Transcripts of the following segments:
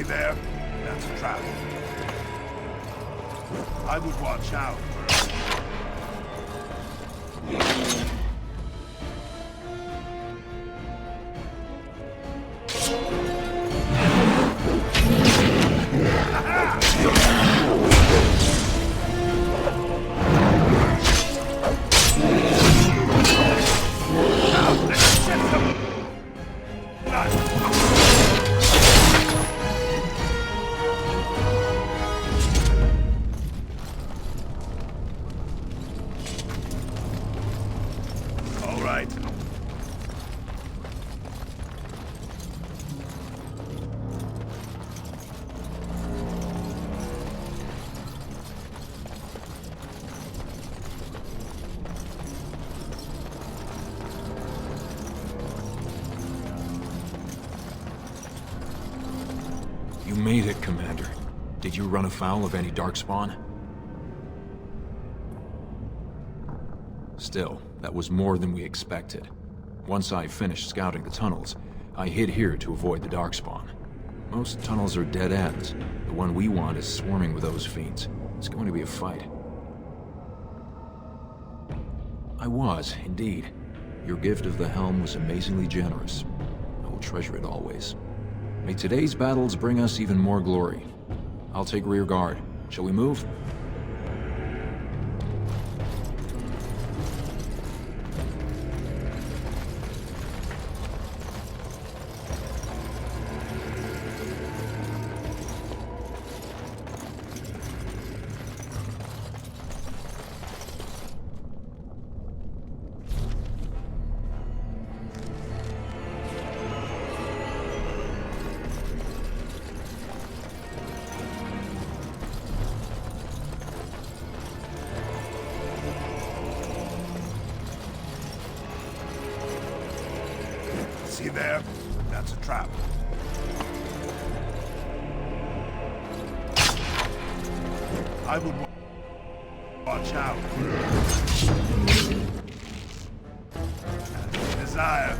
there? That's a trap. I would watch out for... You made it, Commander. Did you run afoul of any darkspawn? Still, that was more than we expected. Once I finished scouting the tunnels, I hid here to avoid the darkspawn. Most tunnels are dead ends. The one we want is swarming with those fiends. It's going to be a fight. I was, indeed. Your gift of the helm was amazingly generous. I will treasure it always. May today's battles bring us even more glory. I'll take rear guard. Shall we move? See there? That's a trap. I would watch out. Desire.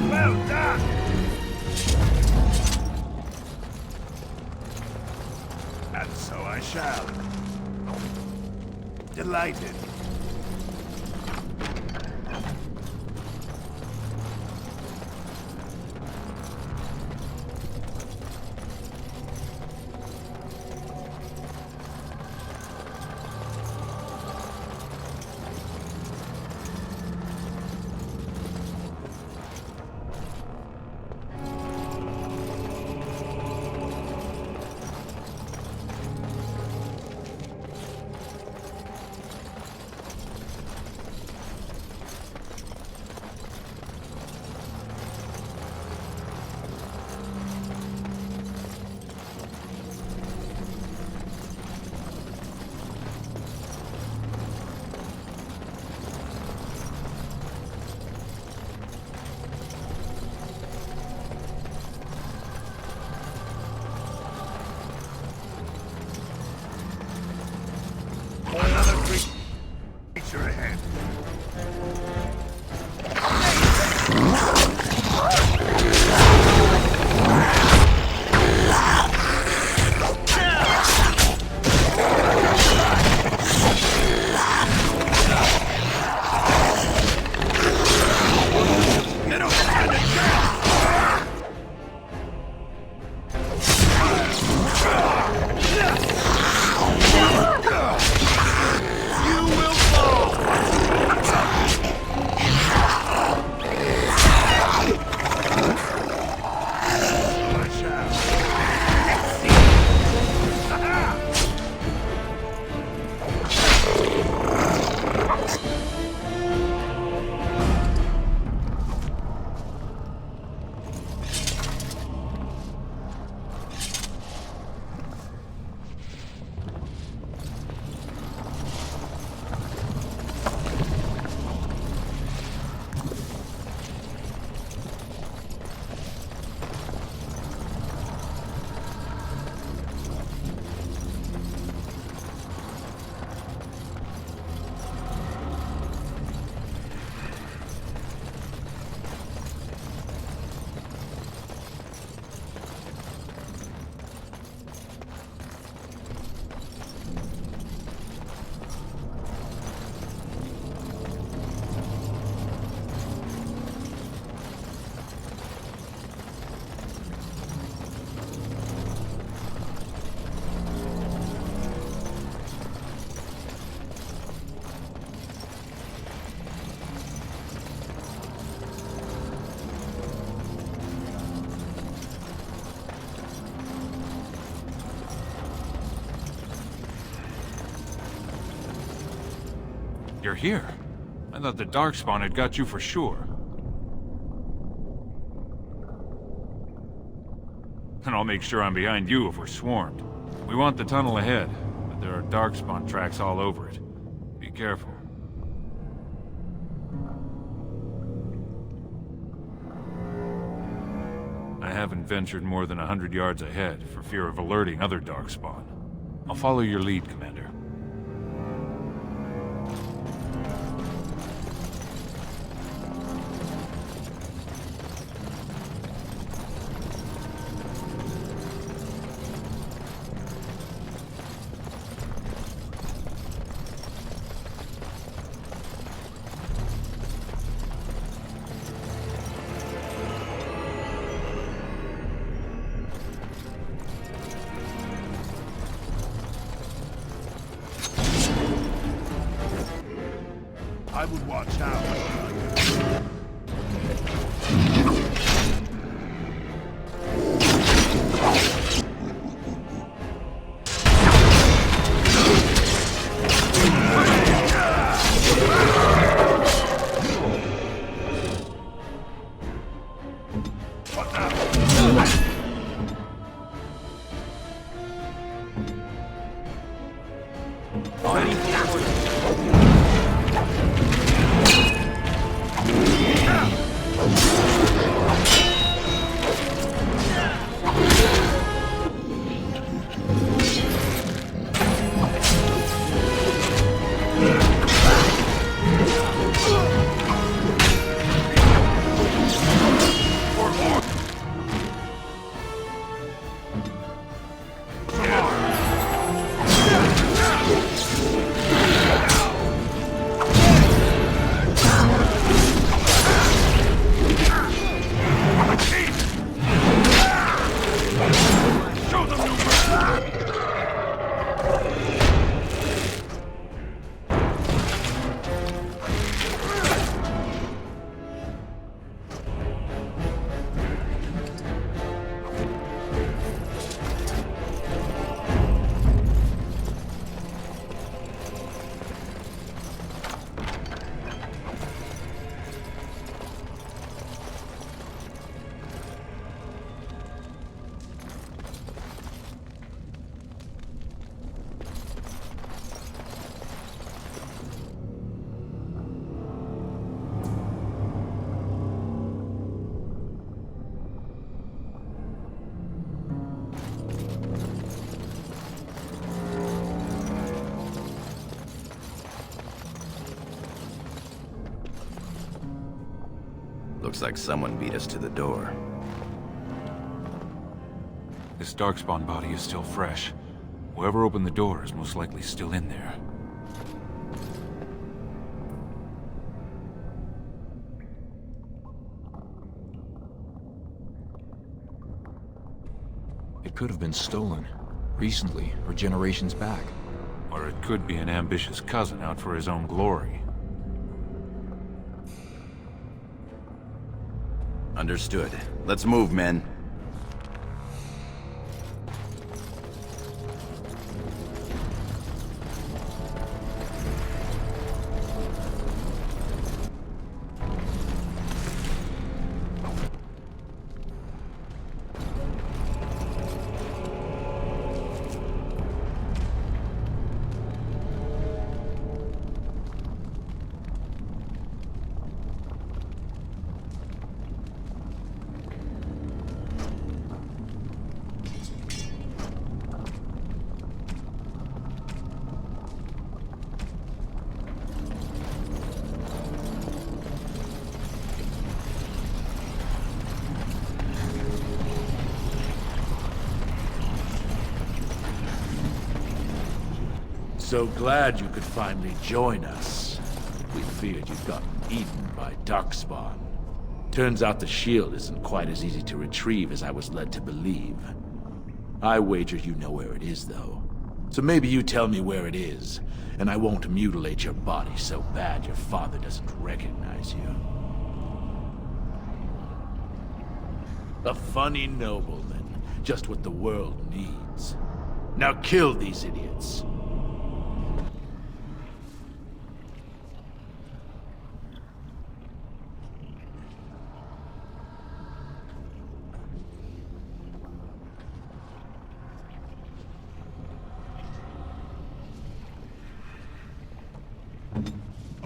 Well done! And so I shall. Delighted. You're here? I thought the Darkspawn had got you for sure. And I'll make sure I'm behind you if we're swarmed. We want the tunnel ahead, but there are Darkspawn tracks all over it. Be careful. I haven't ventured more than 100 yards ahead for fear of alerting other Darkspawn. I'll follow your lead, Commander. I would watch out. Looks like someone beat us to the door. This Darkspawn body is still fresh. Whoever opened the door is most likely still in there. It could have been stolen. Recently, or generations back. Or it could be an ambitious cousin out for his own glory. Understood. Let's move, men. So glad you could finally join us. We feared you'd gotten eaten by Darkspawn. Turns out the shield isn't quite as easy to retrieve as I was led to believe. I wager you know where it is, though. So maybe you tell me where it is, and I won't mutilate your body so bad your father doesn't recognize you. A funny nobleman, just what the world needs. Now kill these idiots.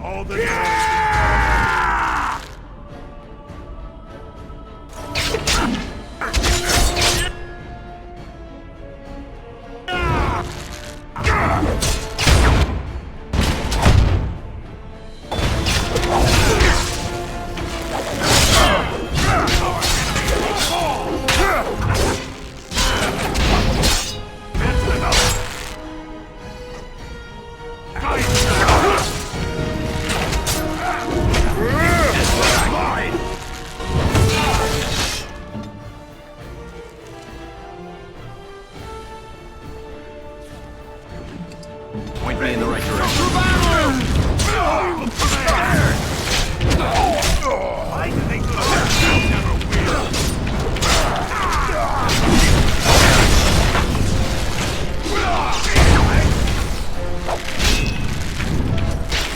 All the Point me in the right direction. Why do they go that never will?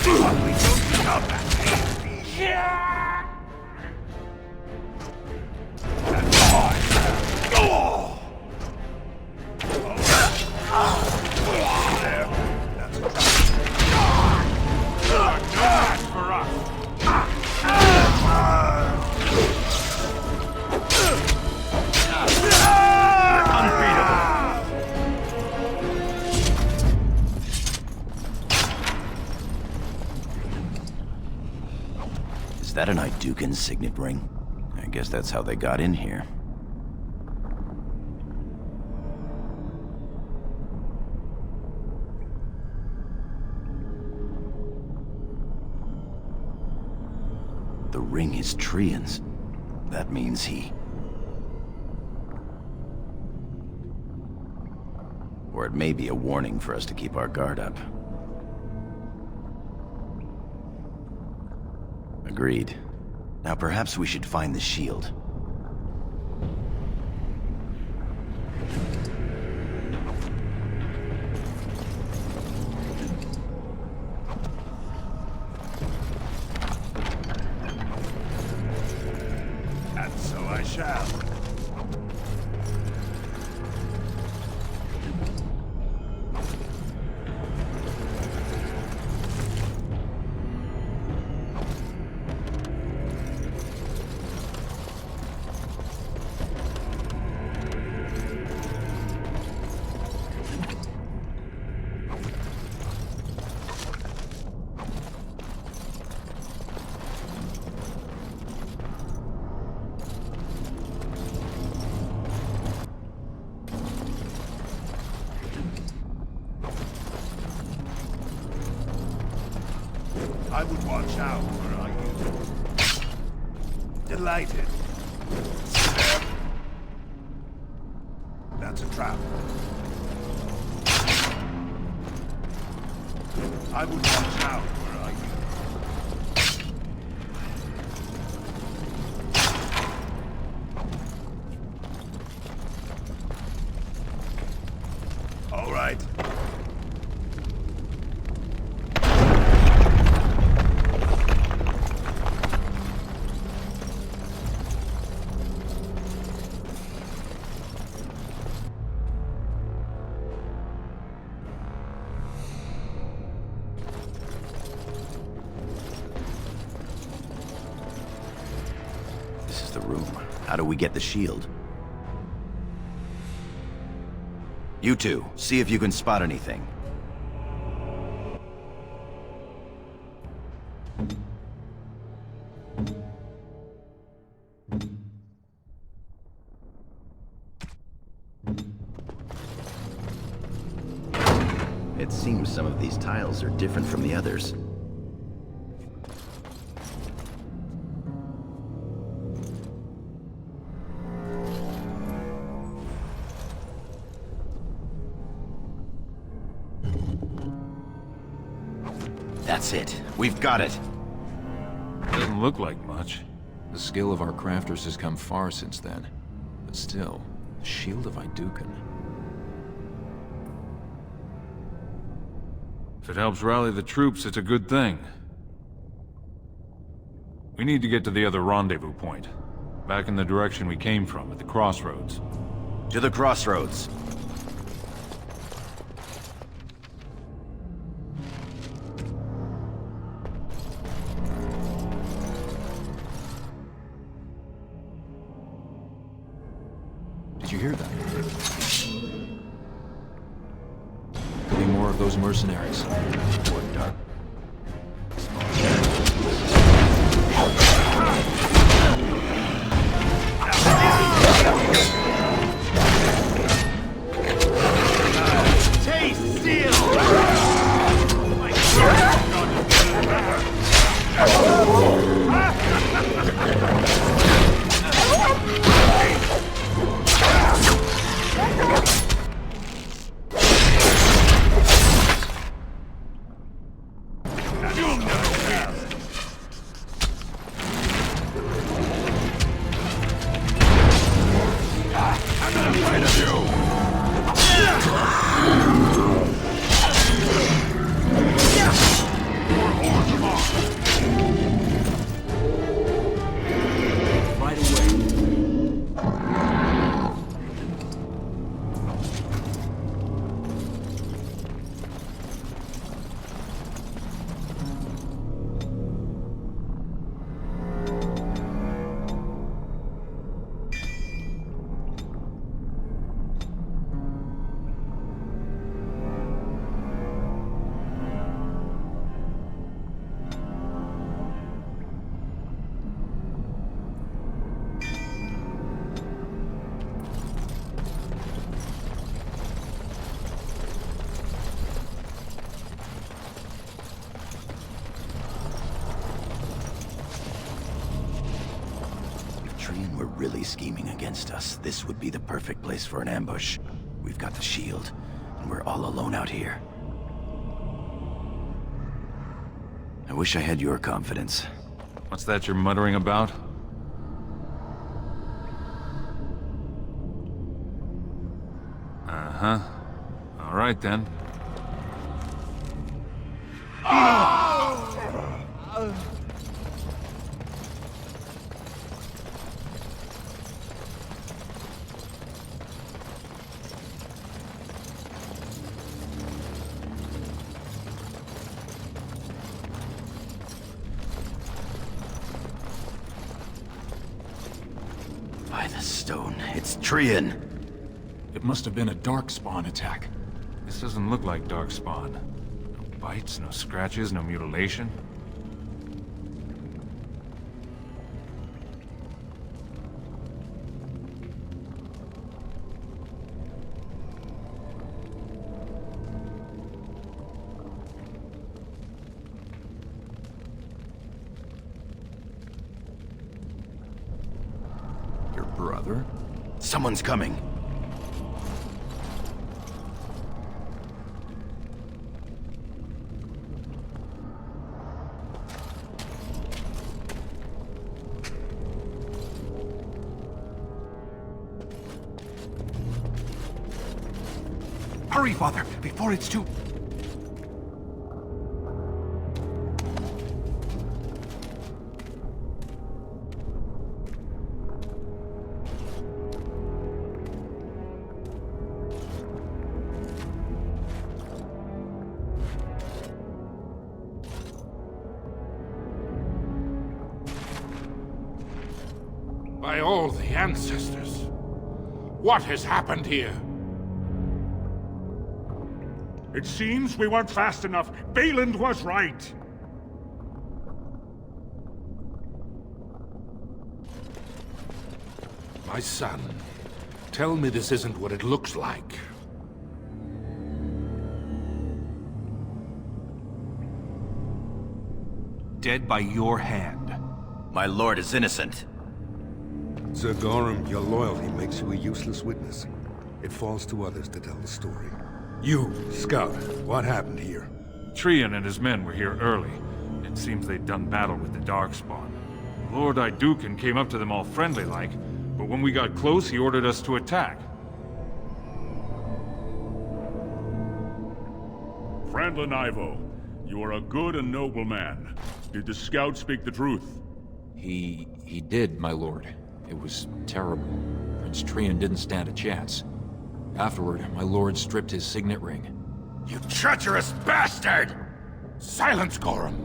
We don't stop that. That's fine. Oh! There. That's a trap. No match for us. Is that an Idukan signet ring? I guess that's how they got in here. The ring is Trian's. That means he... Or it may be a warning for us to keep our guard up. Agreed. Now perhaps we should find the shield. And so I shall. I would watch out where I you. Delighted. That's a trap. I would watch out where I you. All right. This is the room. How do we get the shield? You two, see if you can spot anything. It seems some of these tiles are different from the others. That's it. We've got it. Doesn't look like much. The skill of our crafters has come far since then. But still, the Shield of Idukan. If it helps rally the troops, it's a good thing. We need to get to the other rendezvous point. Back in the direction we came from, at the crossroads. To the crossroads. Could be more of those mercenaries. Or dark. Taste seal! Right away. If Trian were really scheming against us, this would be the perfect place for an ambush. We've got the shield, and we're all alone out here. I wish I had your confidence. What's that you're muttering about? Uh-huh. All right, then. By the stone, it's Trian! It must have been a darkspawn attack. This doesn't look like Darkspawn. No bites, no scratches, no mutilation. Your brother? Someone's coming. Hurry, Father, before it's too... By all the ancestors, what has happened here? It seems we weren't fast enough. Bayland was right. My son, tell me this isn't what it looks like. Dead by your hand. My lord is innocent. Sir Gorham, your loyalty makes you a useless witness. It falls to others to tell the story. You, Scout, what happened here? Trian and his men were here early. It seems they'd done battle with the Darkspawn. Lord Iduken came up to them all friendly-like, but when we got close, he ordered us to attack. Franklin Ivo, you are a good and noble man. Did the scout speak the truth? He did, my lord. It was terrible. Prince Trian didn't stand a chance. Afterward, my lord stripped his signet ring. You treacherous bastard! Silence, Gorham!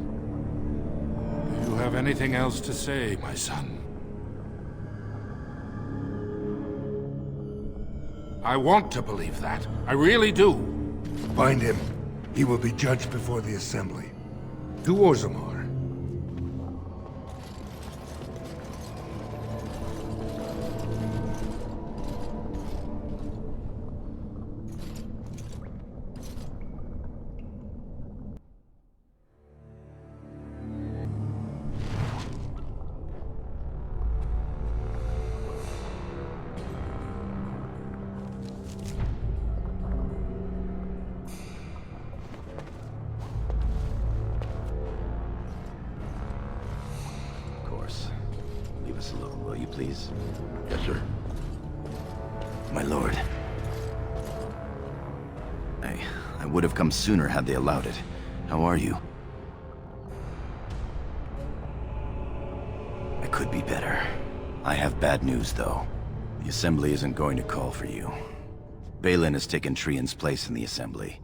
Do you have anything else to say, my son? I want to believe that. I really do. Find him. He will be judged before the Assembly. To Orzammar. Leave us alone, will you please? Yes, sir. My lord. I would have come sooner had they allowed it. How are you? I could be better. I have bad news, though. The Assembly isn't going to call for you. Balin has taken Trian's place in the Assembly.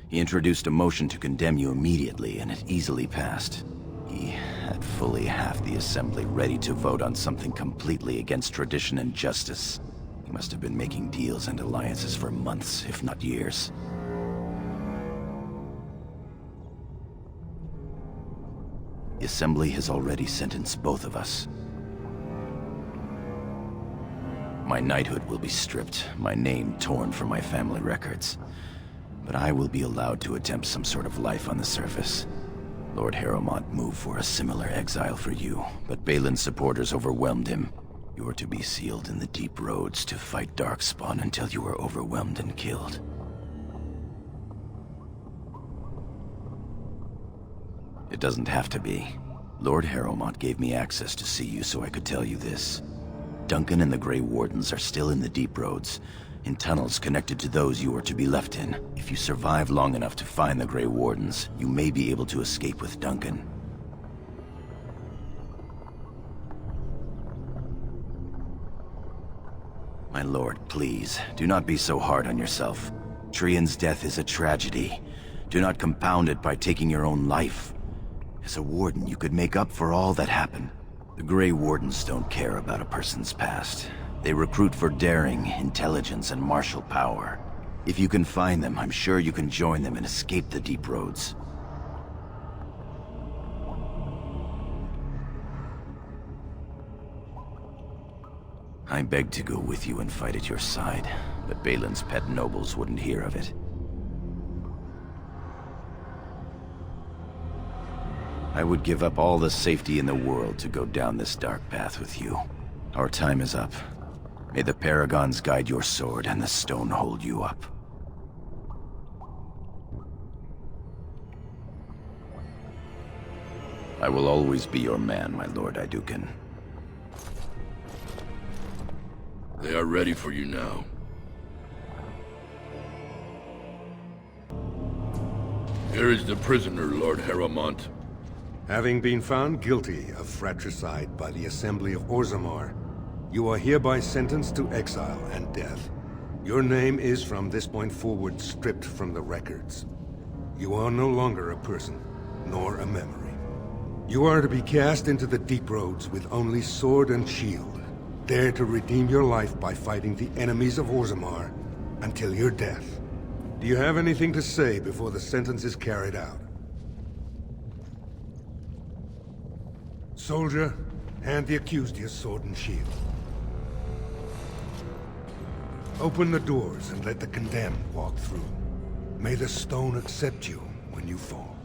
He introduced a motion to condemn you immediately, and it easily passed. He had fully half the Assembly ready to vote on something completely against tradition and justice. He must have been making deals and alliances for months, if not years. The Assembly has already sentenced both of us. My knighthood will be stripped, my name torn from my family records. But I will be allowed to attempt some sort of life on the surface. Lord Harrowmont moved for a similar exile for you, but Balin's supporters overwhelmed him. You are to be sealed in the deep roads to fight Darkspawn until you are overwhelmed and killed. It doesn't have to be. Lord Harrowmont gave me access to see you so I could tell you this. Duncan and the Grey Wardens are still in the deep roads, in tunnels connected to those you are to be left in. If you survive long enough to find the Grey Wardens, you may be able to escape with Duncan. My lord, please, do not be so hard on yourself. Trian's death is a tragedy. Do not compound it by taking your own life. As a warden, you could make up for all that happened. The Grey Wardens don't care about a person's past. They recruit for daring, intelligence, and martial power. If you can find them, I'm sure you can join them and escape the deep roads. I begged to go with you and fight at your side, but Balin's pet nobles wouldn't hear of it. I would give up all the safety in the world to go down this dark path with you. Our time is up. May the Paragons guide your sword and the stone hold you up. I will always be your man, my Lord Iduken. They are ready for you now. Here is the prisoner, Lord Harrowmont. Having been found guilty of fratricide by the Assembly of Orzammar, you are hereby sentenced to exile and death. Your name is from this point forward stripped from the records. You are no longer a person, nor a memory. You are to be cast into the deep roads with only sword and shield. Dare to redeem your life by fighting the enemies of Orzammar until your death. Do you have anything to say before the sentence is carried out? Soldier, hand the accused your sword and shield. Open the doors and let the condemned walk through. May the stone accept you when you fall.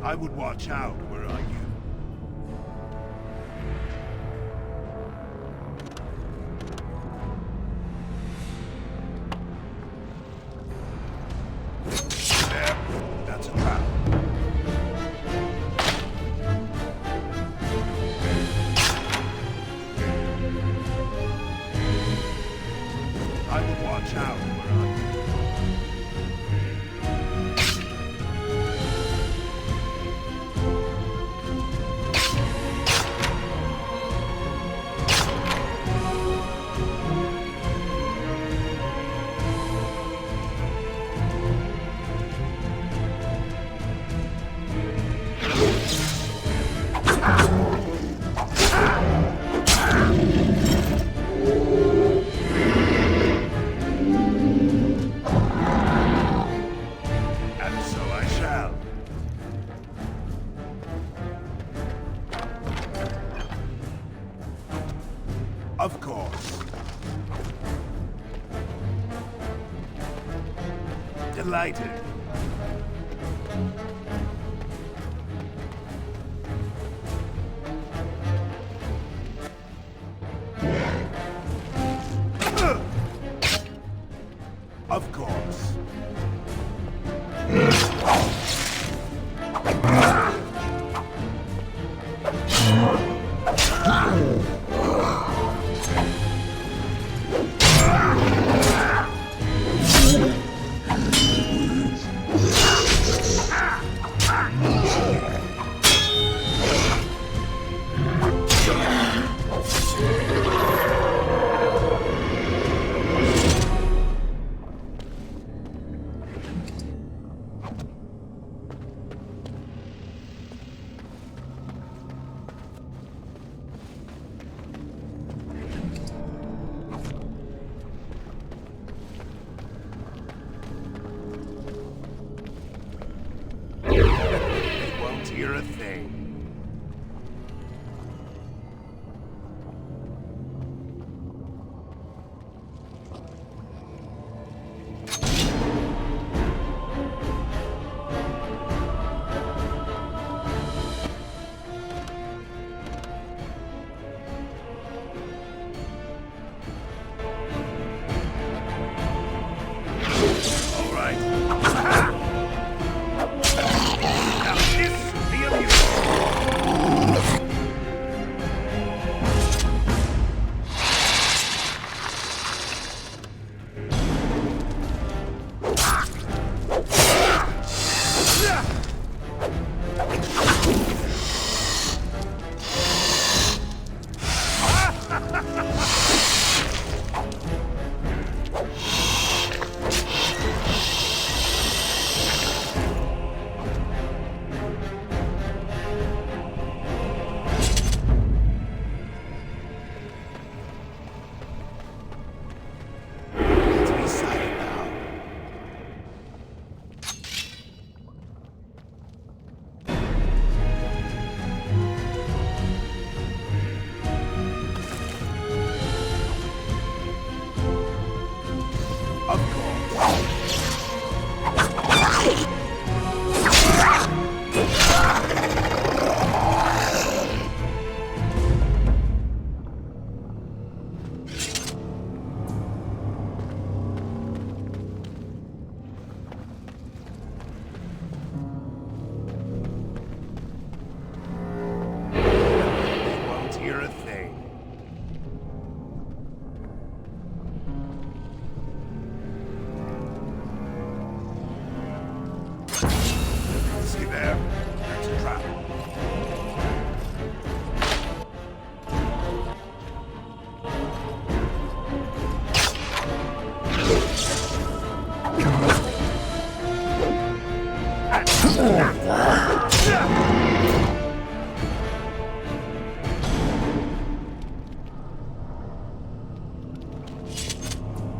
I would watch out, were I you. There. That's a trap. I would watch out, were I you. And so I shall. Of course. Delighted. Of course. They won't hear a thing. All right. Now this will be amusing. Let's be silent now. Of course. They won't hear a thing. See there? That's a trap.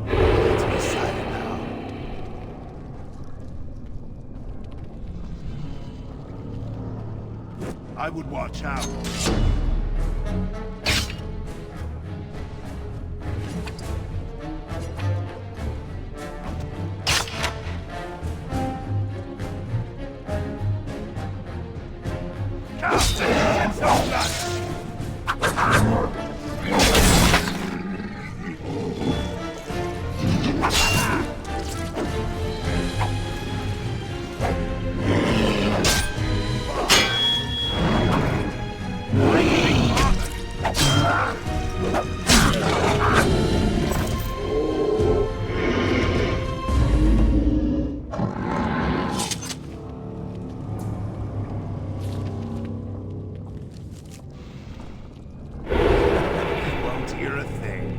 Let's be silent now. I would watch out. Won't hear a thing.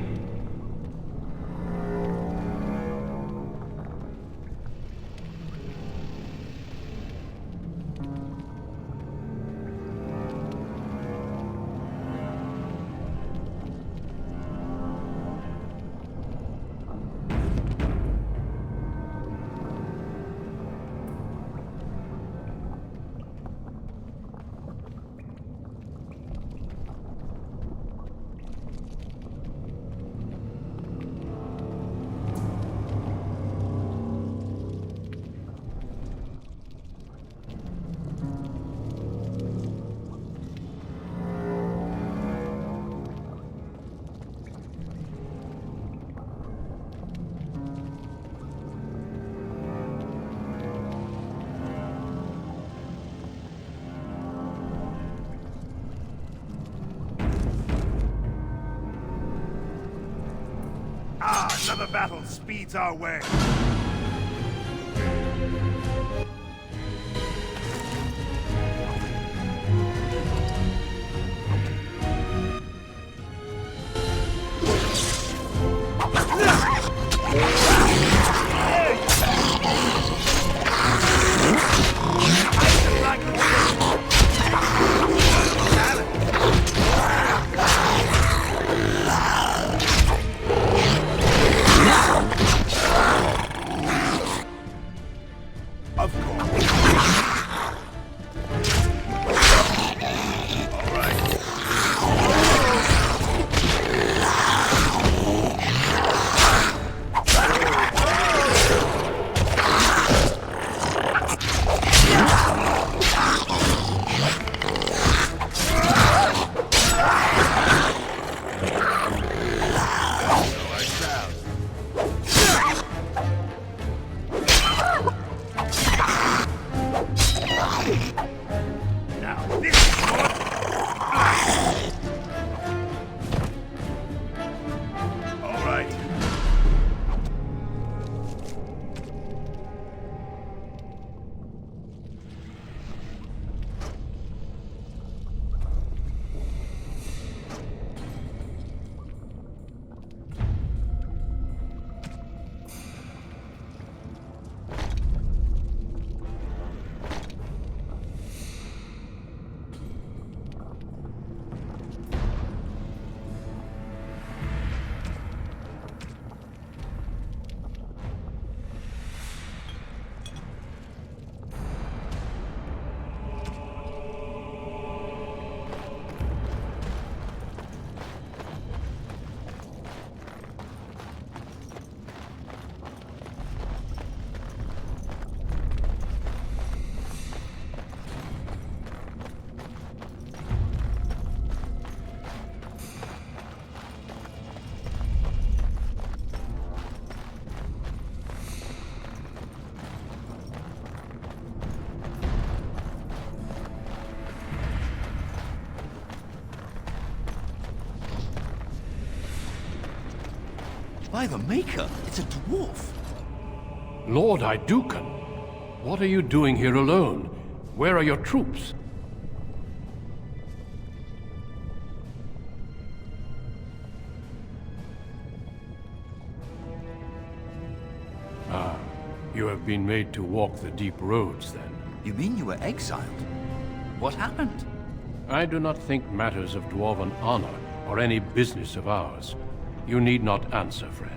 Another battle speeds our way. Of course. All right. Now this is what... All right. By the Maker, it's a dwarf. Lord Idukan, what are you doing here alone? Where are your troops? Ah, you have been made to walk the deep roads, then. You mean you were exiled? What happened? I do not think matters of dwarven honor are any business of ours. You need not answer, friend.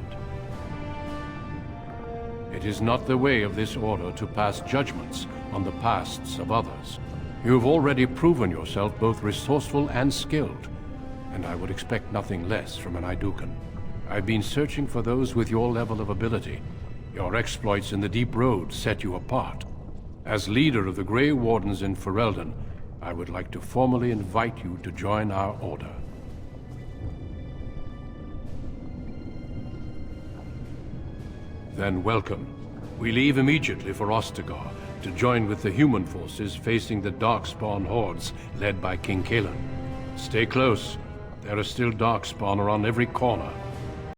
It is not the way of this order to pass judgments on the pasts of others. You have already proven yourself both resourceful and skilled, and I would expect nothing less from an Idukan. I've been searching for those with your level of ability. Your exploits in the Deep Road set you apart. As leader of the Grey Wardens in Ferelden, I would like to formally invite you to join our order. Then welcome. We leave immediately for Ostagar to join with the human forces facing the Darkspawn hordes led by King Kaelan. Stay close. There are still Darkspawn around every corner.